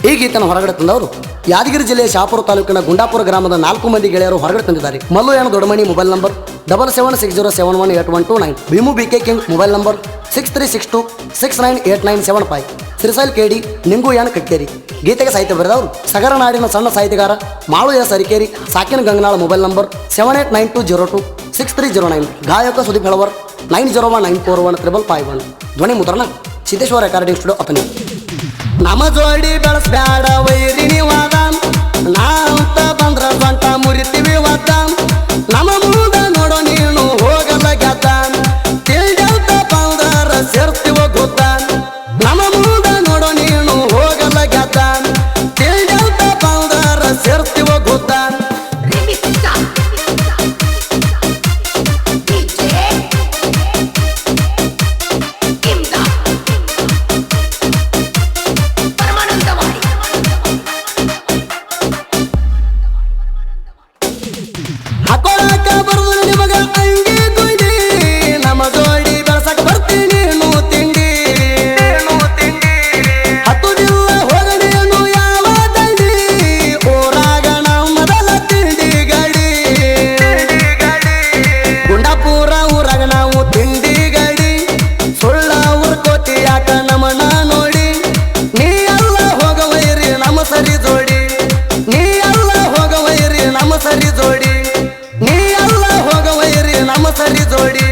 ಈ ಗೀತೆಯನ್ನು ಹೊರಗಡೆ ತಂದವರು ಯಾದಗಿರಿ ಜಿಲ್ಲೆಯ ಶಾಪುರ ತಾಲೂಕಿನ ಗುಂಡಾಪುರ ಗ್ರಾಮದ 4 ಮಂದಿ ಗೆಳೆಯರು ಹೊರಗಡೆ ತಂದಿದ್ದಾರೆ. Mallu N Doddamani mobile number 7760718129, Bhimu BK king mobile number 6362698975, Sirisail KD Ningu N Kakkeri. ಗೀತೆಗೆ ಸಾಹಿತ್ಯ ಬರೆದವರು ಸಗರನಾಡಿನ ಸಣ್ಣ ಸಾಹಿತ್ಯಗಾರ ಮಾಳು ಎಸ್ ಅರಿಕೇರಿ. ಸಾಕಿನ ಗಂಗನಾಳ ಮೊಬೈಲ್ ನಂಬರ್ 7892026309, ಗಾಯಕ ಸುದೀಪ್ ಹೆಳವರ್ 9019415551. ಧ್ವನಿ ಮುದ್ರಣ ಸಿದ್ದೇಶ್ವರ ರೆಕಾರ್ಡಿಂಗ್ ಸ್ಟುಡಿಯೋ ಅತನಿ. ನಮ್ಮ ಜೋಡಿ ಬೆಳೆಸ್ಬ್ಯಾಡ ವೈರಿ ನೀವಾದ, ನಾವಂತ ಬಂದ್ರ ಸ್ವಂತ ಮುರಿತೀವಿ ವಾದ. ನಮ್ಮ ಮುಂದ ನೋಡೋ ನೀನು ಹೋಗಲ್ಲ ಗೆದ್ದ, ತಿಳಿದೌತ ಬಂದರ ಸೇರ್ತೀವ ಗೊತ್ತ. ನಮ್ಮ ಮುಂದ ನೋಡೋ ನೀನು ಹೋಗಲ್ಲ ಗೆದ್ದ, ತಿಳಿದೌತ ಬಂದರ ಸೇರ್ತೀವ ಗೊತ್ತ. ಹಾಕೊಳಕ ಬರುದು ನಿಮಗ ಅಂಗಿ ಗುಂಡಿ, ನಮ್ಮ ಜೋಡಿ ಬೆಳಸಕ ಬರ್ತೀನಿ ನೂ ತಿಂಡಿ. ಹತ್ತು ದಿಲ್ಲ ಹೋಗಣೇನು ಯಾವ ದಂಡಿ, ಊರಾಗ ನಾವು ಮೊದಲ ತಿಂಡಿ ಗಡಿ. ಗುಂಡಾಪುರ ಊರಾಗ ನಾವು ತಿಂಡಿ ಗಡಿ, ಸುಳ್ಳ ಉರ್ಕೋತಿ ಯಾಕ ನಮನ ನೋಡಿ. ನೀ ಎಲ್ಲ ಹೋಗವೈರಿ ನಮ್ಮ ಸರಿ ಜೋಡಿ, ನೀ ಎಲ್ಲ ಹೋಗವೈರಿ ನಮ್ಮ ಸರಿ ಜೋಡಿ, ನೀ ಎಲ್ಲ ಹೋಗವೈರಿ ನಮ್ಮ ಸರಿ ಜೋಡಿ.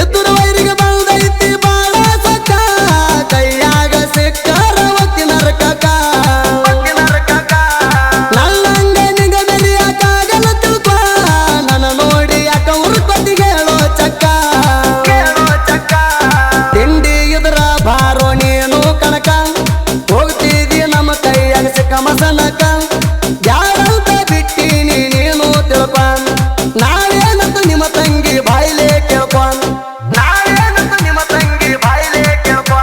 ಎದುರು ವೈರಿಗೆ ಬಂದೈತಿ ಬಾಳ ಸಕ್ಕ, ಕೈಯಾಗ ಸಿಕ್ಕರ ಒತ್ತಿ ನರಕಕ. ನನ್ನಂಗ ನಿಂಗ ಬೆರಿಯಾಕಾಗಲ್ಲ ತಿಳ್ಕೊ, ನನ್ನ ನೋಡಿ ಯಾಕ ಉರ್ಕೊತಿಗೆ ಹೇಳೋ ಚಕ್ಕ. ತಿಂಡಿ ಇದ್ರ ಬಾರೋ ನೀನು ಕಣಕ, ಹೋಗ್ತಿದಿ ನಮ್ಮ ಕೈಯಾಗ ಸಿಕ್ಕ ಮಸನಕ. ಯಾರಂತ ಬಿಟ್ಟಿನಿ ನೀನು ತಿಳ್ಕೊ, ನಾಳೇನಂತ ನಿಮ್ಮ ತಂಗಿ ಬಾಯಿಲೆ ಕೇಳ್ಕೊ, ನಾಳೇನಂತ ನಿಮ್ಮ ತಂಗಿ ಬಾಯಿಲೆ ಕೇಳ್ಕೊ.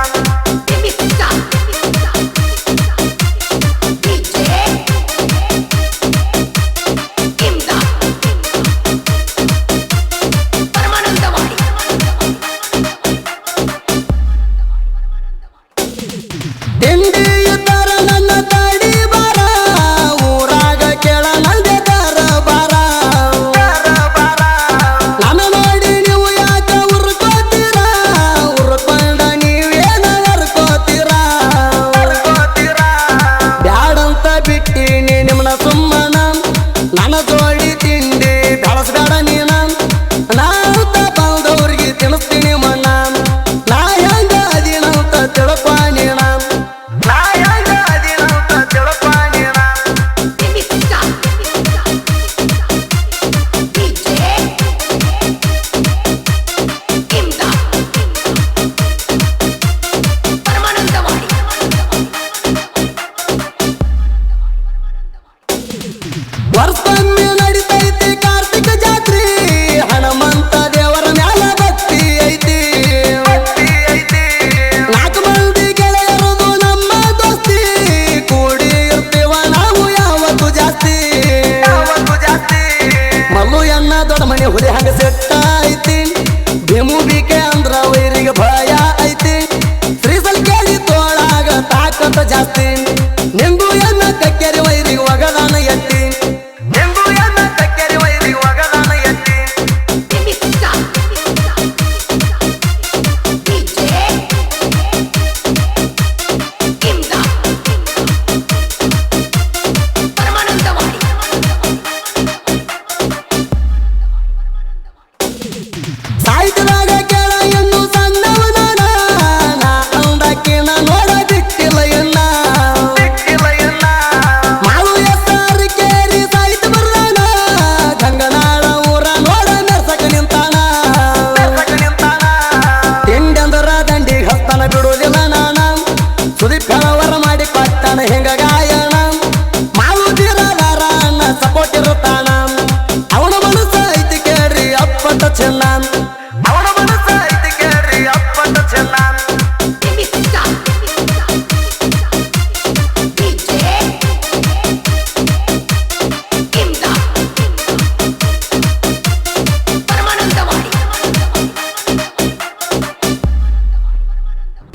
ತಿಂಡಿ ಇದ್ದಾರ ನನ್ನ ತಾಡಿ ಬಾರ, ಊರಾಗ ಕೇಳ ನಂದೆ ದಾರ ಬಾರ. ನನ್ನ ನೋಡಿ ನೀವು ಯಾಕ ಉರ್ಕೋತೀರ, ಉರ್ಕೊಂಡ ನೀವೇನ ಹರ್ಕೋತೀರ. ಬ್ಯಾಡಂತ ಬಿಟ್ಟಿನಿ ನಿಮ್ಮನ ಸುಮ್ಮನ, ನನ್ನ ಜೋಡಿ ತಿಂಡಿ ಬೆಳಸ್ಬೇಡ ನೀನ. ನಾವಂತ ಬಂದವ್ರಿಗೆ ತಿನ್ನಿಸ್ತೀನಿ ಮಣ್ಣ, ನಾ ಹೆಂಗ ಅದಿನಂತ ತಿಳ್ಕೊ ನೀನ.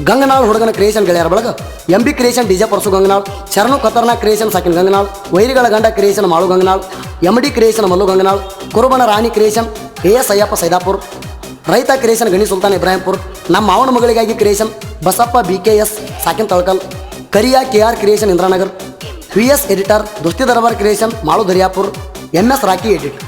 ಗಂಗನಾಳ್ ಹುಡುಗನ ಕ್ರಿಯೇಷನ್ ಗೆಳೆಯರ ಬಳಗ ಎಂಬಿ ಕ್ರಿಯೇಷನ್ ಡಿಜೆ ಪರ್ಸು ಗಂಗನಾಳ್, ಶರಣು ಖತರ್ನಾಕ್ ಕ್ರಿಯೇಷನ್ ಸಾಕಿನ ಗಂಗನಾಳ್, ವೈರಿಗಳ ಗಂಡ creation Malu ಗಂಗನಾಳ್, MD creation Mallu ಗಂಗನಾಳ್, ಕುರುಬನ ರಾಣಿ ಕ್ರಿಯೇಷನ್ AS ಅಯ್ಯಪ್ಪ ಸೈದಾಪುರ್, ರೈತ ಕ್ರಿಯೇಷನ್ ಗಣಿ ಸುಲ್ತಾನ್ ಇಬ್ರಾಹಿಂಪುರ್, ನಮ್ಮ ಮಾವನ ಮಗಳಿಗಾಗಿ ಕ್ರಿಯೇಷನ್ ಬಸಪ್ಪ BKS ಸಾಕಿನ್ ತಳಕಲ್, ಕರಿಯಾ KR creation Indiranagar, VS editor ದೋಸ್ತಿ ದರ್ಬಾರ್ creation Malu ದರಿಯಾಪುರ್, MS rakhi edit.